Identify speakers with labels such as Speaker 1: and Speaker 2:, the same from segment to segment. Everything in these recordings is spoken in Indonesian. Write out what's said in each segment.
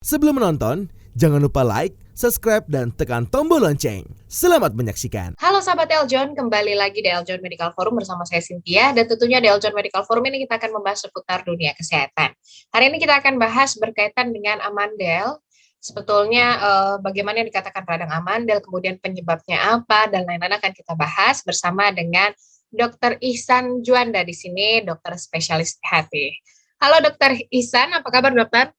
Speaker 1: Sebelum menonton, jangan lupa like, subscribe, dan tekan tombol lonceng. Selamat menyaksikan.
Speaker 2: Halo sahabat Eljon, kembali lagi di Eljon Medical Forum bersama saya Cynthia, dan tentunya di Eljon Medical Forum ini kita akan membahas seputar dunia kesehatan. Hari ini kita akan bahas berkaitan dengan amandel, sebetulnya bagaimana yang dikatakan radang amandel, kemudian penyebabnya apa, dan lain-lain akan kita bahas bersama dengan Dr. Ihsan Juanda di sini, dokter spesialis hati. Halo Dr. Ihsan, apa kabar dokter?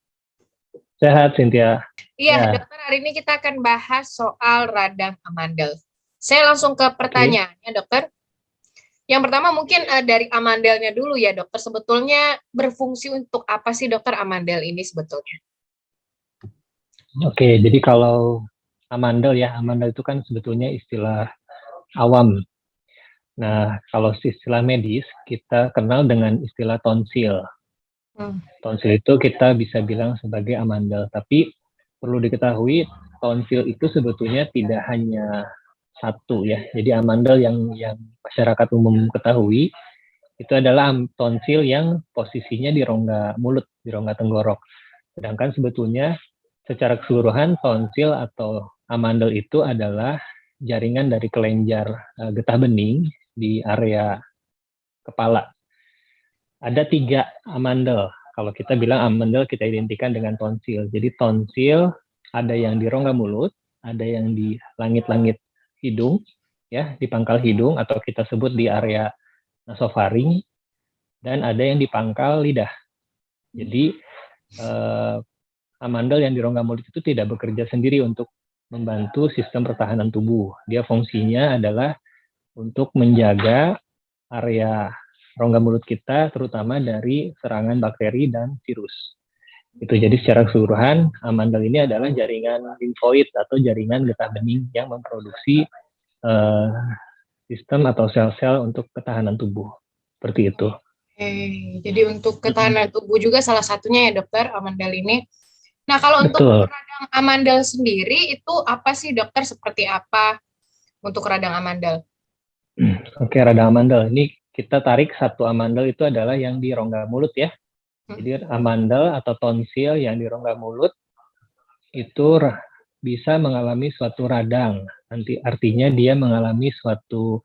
Speaker 3: Sehat, Cynthia.
Speaker 2: Iya,
Speaker 3: Ya.
Speaker 2: dokter, hari ini kita akan bahas soal radang amandel. Saya langsung ke pertanyaannya, dokter. Yang pertama mungkin dari amandelnya dulu ya, dokter. Sebetulnya berfungsi untuk apa sih, dokter, amandel ini sebetulnya?
Speaker 3: Oke, jadi kalau amandel itu kan sebetulnya istilah awam. Nah, kalau istilah medis, kita kenal dengan istilah tonsil. Tonsil itu kita bisa bilang sebagai amandel, tapi perlu diketahui tonsil itu sebetulnya tidak hanya satu ya. Jadi amandel yang masyarakat umum ketahui itu adalah tonsil yang posisinya di rongga mulut, di rongga tenggorok. Sedangkan sebetulnya secara keseluruhan tonsil atau amandel itu adalah jaringan dari kelenjar getah bening di area kepala. Ada 3 amandel. Kalau kita bilang amandel, kita identikan dengan tonsil. Jadi tonsil ada yang di rongga mulut, ada yang di langit-langit hidung, ya, di pangkal hidung atau kita sebut di area nasofaring, dan ada yang di pangkal lidah. Jadi amandel yang di rongga mulut itu tidak bekerja sendiri untuk membantu sistem pertahanan tubuh. Dia fungsinya adalah untuk menjaga area rongga mulut kita, terutama dari serangan bakteri dan virus. Itu jadi secara keseluruhan, amandel ini adalah jaringan limfoid atau jaringan getah bening yang memproduksi sistem atau sel-sel untuk ketahanan tubuh. Seperti itu.
Speaker 2: Jadi untuk ketahanan tubuh juga salah satunya ya, dokter, amandel ini. Nah, kalau untuk radang amandel sendiri, itu apa sih, dokter? Seperti apa untuk radang amandel?
Speaker 3: Oke, radang amandel. Ini kita tarik satu amandel itu adalah yang di rongga mulut ya. Jadi amandel atau tonsil yang di rongga mulut itu bisa mengalami suatu radang. Nanti artinya dia mengalami suatu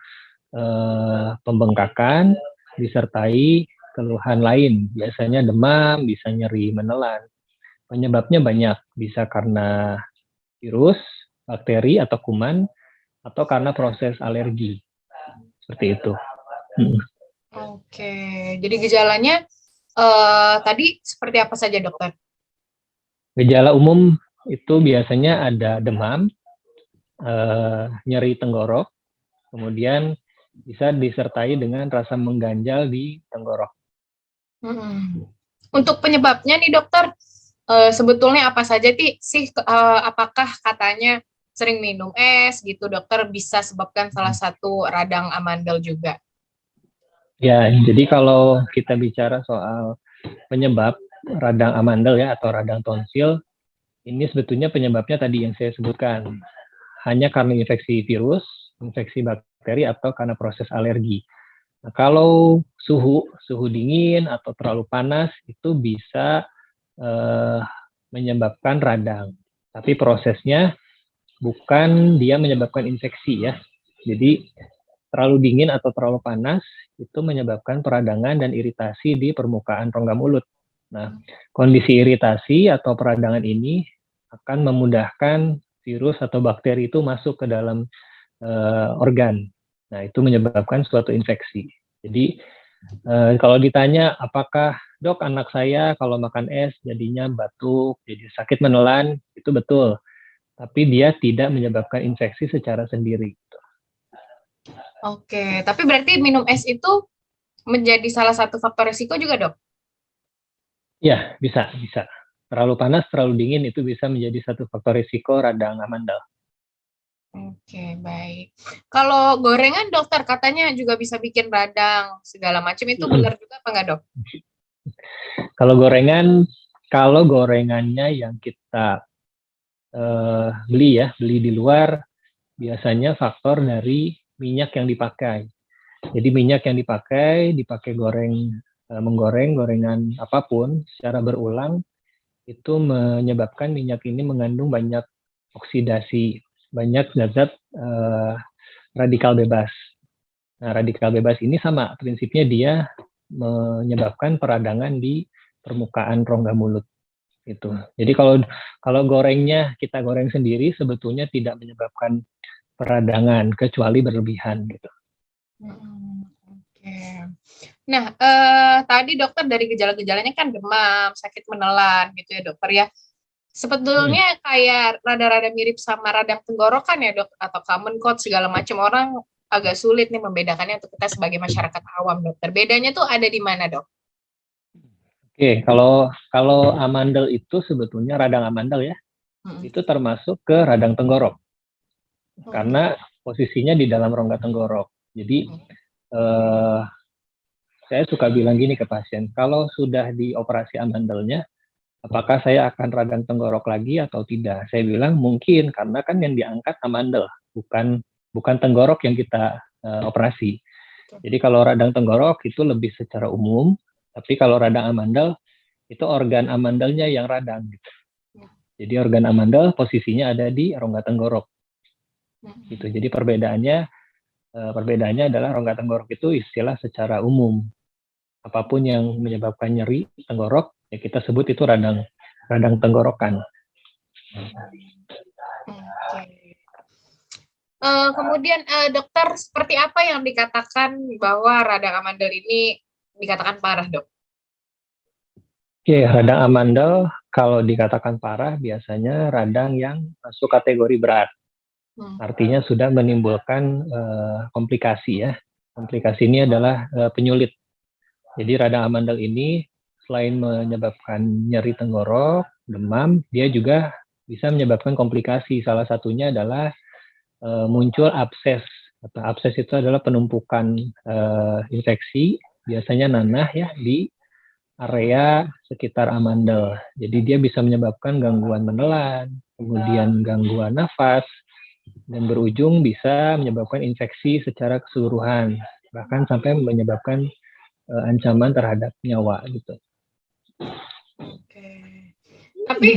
Speaker 3: pembengkakan disertai keluhan lain. Biasanya demam, bisa nyeri menelan. Penyebabnya banyak, bisa karena virus, bakteri atau kuman, atau karena proses alergi. Seperti itu.
Speaker 2: Oke, jadi gejalanya tadi seperti apa saja, dokter?
Speaker 3: Gejala umum itu biasanya ada demam, nyeri tenggorok, kemudian bisa disertai dengan rasa mengganjal di tenggorok.
Speaker 2: Untuk penyebabnya nih, dokter, sebetulnya apa saja sih? Apakah katanya sering minum es gitu, dokter, bisa sebabkan salah satu radang amandel juga?
Speaker 3: Ya, jadi kalau kita bicara soal penyebab radang amandel ya atau radang tonsil, ini sebetulnya penyebabnya tadi yang saya sebutkan. Hanya karena infeksi virus, infeksi bakteri, atau karena proses alergi. Nah, kalau suhu dingin atau terlalu panas itu bisa menyebabkan radang. Tapi prosesnya bukan dia menyebabkan infeksi ya. Jadi terlalu dingin atau terlalu panas itu menyebabkan peradangan dan iritasi di permukaan rongga mulut. Nah, kondisi iritasi atau peradangan ini akan memudahkan virus atau bakteri itu masuk ke dalam organ. Nah, itu menyebabkan suatu infeksi. Jadi, kalau ditanya apakah dok anak saya kalau makan es jadinya batuk, jadi sakit menelan, itu betul. Tapi dia tidak menyebabkan infeksi secara sendiri.
Speaker 2: Oke, tapi berarti minum es itu menjadi salah satu faktor risiko juga, dok?
Speaker 3: Ya, bisa. Terlalu panas, terlalu dingin itu bisa menjadi satu faktor risiko radang amandel.
Speaker 2: Oke, baik. Kalau gorengan, dokter, katanya juga bisa bikin radang segala macam, itu benar juga apa enggak, dok?
Speaker 3: Kalau gorengannya yang kita beli di luar, biasanya faktor dari minyak yang dipakai. Jadi minyak yang dipakai menggoreng gorengan apapun secara berulang, itu menyebabkan minyak ini mengandung banyak oksidasi, banyak zat-zat radikal bebas. Nah, radikal bebas ini sama prinsipnya, dia menyebabkan peradangan di permukaan rongga mulut. Gitu. Jadi kalau gorengnya kita goreng sendiri sebetulnya tidak menyebabkan peradangan kecuali berlebihan gitu.
Speaker 2: Oke. Nah, tadi dokter dari gejala-gejalanya kan demam, sakit menelan gitu ya dokter ya. Sebetulnya kayak rada-rada mirip sama radang tenggorokan ya dok, atau common cold segala macam. Orang agak sulit nih membedakannya untuk kita sebagai masyarakat awam dokter. Bedanya tuh ada di mana dok?
Speaker 3: Oke, kalau amandel itu sebetulnya radang amandel ya, itu termasuk ke radang tenggorok. Karena posisinya di dalam rongga tenggorok. Jadi saya suka bilang gini ke pasien, kalau sudah dioperasi amandelnya, apakah saya akan radang tenggorok lagi atau tidak? Saya bilang mungkin, karena kan yang diangkat amandel, bukan tenggorok yang kita operasi. Jadi kalau radang tenggorok itu lebih secara umum, tapi kalau radang amandel itu organ amandelnya yang radang. Gitu. Jadi organ amandel posisinya ada di rongga tenggorok. Gitu. Jadi perbedaannya adalah rongga tenggorok itu istilah secara umum. Apapun yang menyebabkan nyeri tenggorok, ya kita sebut itu radang tenggorokan.
Speaker 2: Kemudian dokter, seperti apa yang dikatakan bahwa radang amandel ini dikatakan parah dok?
Speaker 3: Oke, radang amandel kalau dikatakan parah biasanya radang yang masuk kategori berat. Artinya sudah menimbulkan komplikasi ya. Komplikasi ini adalah penyulit. Jadi radang amandel ini selain menyebabkan nyeri tenggorok, demam, dia juga bisa menyebabkan komplikasi. Salah satunya adalah muncul abses. Abses itu adalah penumpukan infeksi, biasanya nanah ya di area sekitar amandel. Jadi dia bisa menyebabkan gangguan menelan, kemudian gangguan nafas, dan berujung bisa menyebabkan infeksi secara keseluruhan, bahkan sampai menyebabkan ancaman terhadap nyawa gitu.
Speaker 2: Oke. Tapi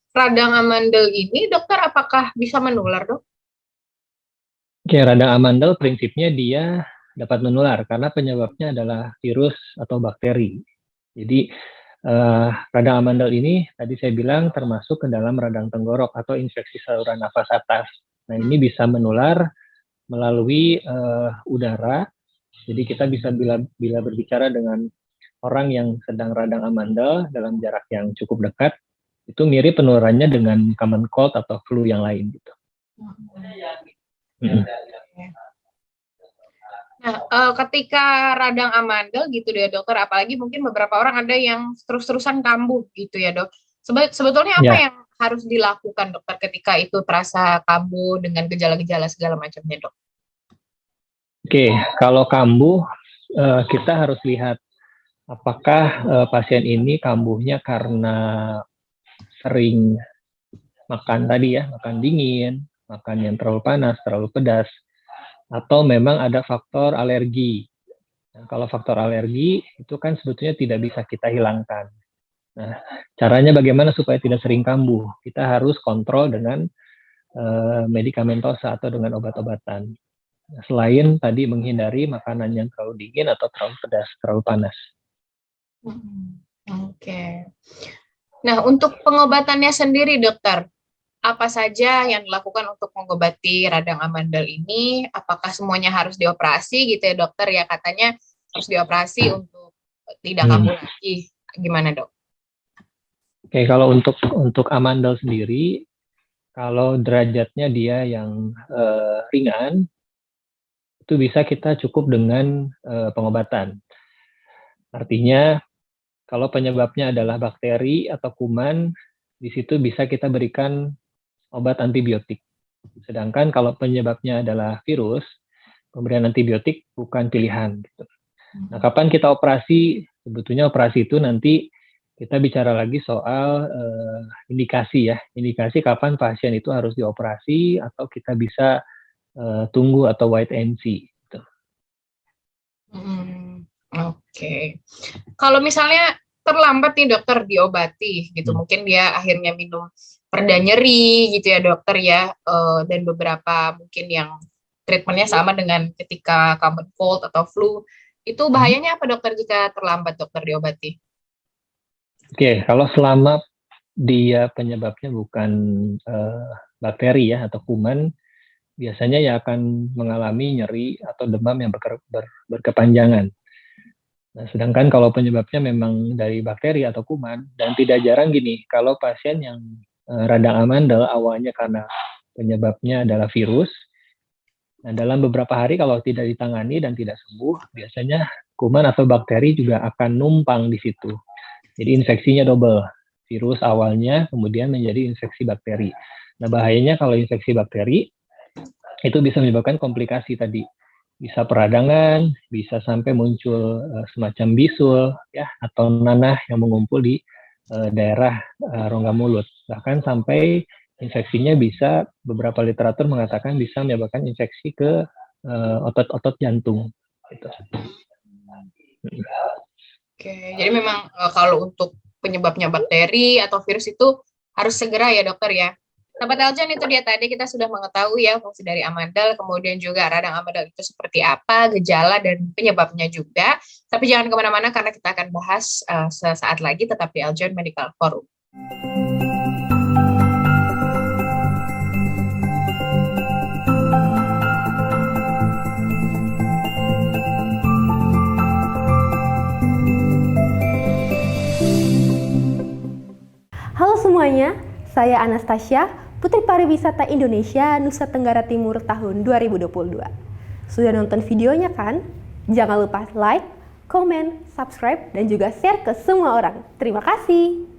Speaker 2: radang amandel ini dokter apakah bisa menular dok?
Speaker 3: Oke, radang amandel prinsipnya dia dapat menular karena penyebabnya adalah virus atau bakteri. Jadi radang amandel ini tadi saya bilang termasuk ke dalam radang tenggorok atau infeksi saluran nafas atas. Nah ini bisa menular melalui udara. Jadi kita bisa bila berbicara dengan orang yang sedang radang amandel dalam jarak yang cukup dekat, itu mirip penularannya dengan common cold atau flu yang lain gitu.
Speaker 2: Nah, ketika radang amandel gitu ya dokter, apalagi mungkin beberapa orang ada yang terus-terusan kambuh gitu ya dok. Sebetulnya apa yang harus dilakukan dokter ketika itu terasa kambuh dengan gejala-gejala segala macamnya dok?
Speaker 3: Oke, kalau kambuh kita harus lihat apakah pasien ini kambuhnya karena sering makan tadi ya, makan dingin, makan yang terlalu panas, terlalu pedas, atau memang ada faktor alergi. Nah, kalau faktor alergi itu kan sebetulnya tidak bisa kita hilangkan. Nah, caranya bagaimana supaya tidak sering kambuh? Kita harus kontrol dengan medikamentosa atau dengan obat-obatan. Nah, selain tadi menghindari makanan yang terlalu dingin atau terlalu pedas, terlalu panas.
Speaker 2: Oke. Nah, untuk pengobatannya sendiri dokter, apa saja yang dilakukan untuk mengobati radang amandel ini? Apakah semuanya harus dioperasi gitu ya dokter ya, katanya harus dioperasi untuk tidak kambuh lagi. Gimana dok?
Speaker 3: Oke, kalau untuk amandel sendiri, kalau derajatnya dia yang ringan, itu bisa kita cukup dengan pengobatan. Artinya kalau penyebabnya adalah bakteri atau kuman, di situ bisa kita berikan obat antibiotik. Sedangkan kalau penyebabnya adalah virus, pemberian antibiotik bukan pilihan. Gitu. Nah, kapan kita operasi? Sebetulnya operasi itu nanti kita bicara lagi soal indikasi ya. Indikasi kapan pasien itu harus dioperasi atau kita bisa tunggu atau wait and see. Gitu.
Speaker 2: Oke. Kalau misalnya terlambat nih dokter diobati gitu. Mungkin dia akhirnya minum pereda nyeri gitu ya dokter ya, dan beberapa mungkin yang treatmentnya sama dengan ketika common cold atau flu. Itu bahayanya apa dokter jika terlambat dokter diobati?
Speaker 3: Oke, kalau selama dia penyebabnya bukan bakteri ya atau kuman, biasanya ya akan mengalami nyeri atau demam yang berkepanjangan. Nah, sedangkan kalau penyebabnya memang dari bakteri atau kuman, dan tidak jarang gini, kalau pasien yang radang amandel awalnya karena penyebabnya adalah virus, nah dalam beberapa hari kalau tidak ditangani dan tidak sembuh, biasanya kuman atau bakteri juga akan numpang di situ. Jadi infeksinya double, virus awalnya kemudian menjadi infeksi bakteri. Nah bahayanya kalau infeksi bakteri, itu bisa menyebabkan komplikasi tadi. Bisa peradangan, bisa sampai muncul semacam bisul ya atau nanah yang mengumpul di daerah rongga mulut. Bahkan sampai infeksinya bisa, beberapa literatur mengatakan bisa menyebabkan infeksi ke otot-otot jantung. Gitu.
Speaker 2: Oke, jadi memang kalau untuk penyebabnya bakteri atau virus itu harus segera ya dokter ya. Sahabat Eljon, itu dia tadi kita sudah mengetahui ya fungsi dari amandel, kemudian juga radang amandel itu seperti apa, gejala dan penyebabnya juga. Tapi jangan kemana-mana karena kita akan bahas sesaat lagi tetap di Eljon Medical Forum.
Speaker 4: Halo semuanya, saya Anastasia, Putri Pariwisata Indonesia Nusa Tenggara Timur tahun 2022. Sudah nonton videonya kan? Jangan lupa like, komen, subscribe, dan juga share ke semua orang. Terima kasih.